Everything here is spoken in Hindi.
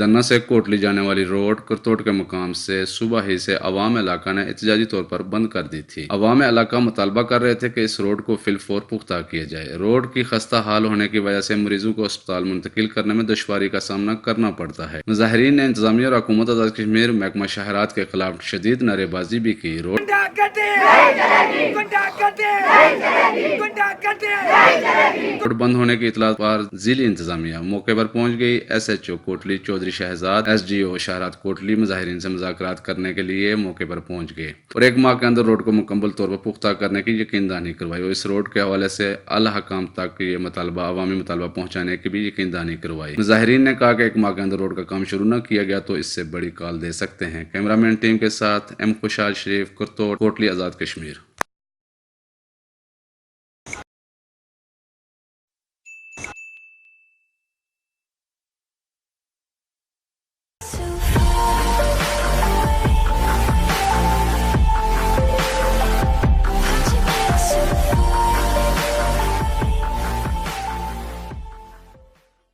गन्ना से कोटली जाने वाली रोड करतोट के मुकाम से सुबह ही से अवाम इलाका ने एहतजाजी तौर पर बंद कर दी थी। अवाम इलाका मुतालबा कर रहे थे कि इस रोड को फिलफोर पुख्ता किया जाए। रोड की खस्ता हाल होने की वजह से मरीजों को अस्पताल मुंतकिल करने में दुश्वारी का सामना करना पड़ता है। मुजाहिरीन ने इंतजामिया और हुकूमत आज़ाद कश्मीर महकमा शहरात के खिलाफ शदीद नारेबाजी भी की। रोड बंद होने की इतला पर जिली इंतजामिया मौके पर पहुंच गई। SHO कोटली चौधरी शहजाद, SDO शहरात कोटली मुजाहिरीन से मुज़ाकरात करने के लिए मौके पर पहुंच गए और 1 माह के अंदर रोड को मुकम्मल तौर पर पुख्ता करने की यकीनदानी करवाई और इस रोड के हवाले से अल हकाम तक ये मुतालबा अवामी मुतालबा पहुंचाने की भी यकीनदानी करवाई। मुजाहिरीन ने कहा कि 1 माह के अंदर रोड का काम शुरू न किया गया तो इससे बड़ी कॉल दे सकते हैं। कैमरामैन टीम के साथ M खुशहाल शरीफ, करतोट, कोटली, आज़ाद कश्मीर।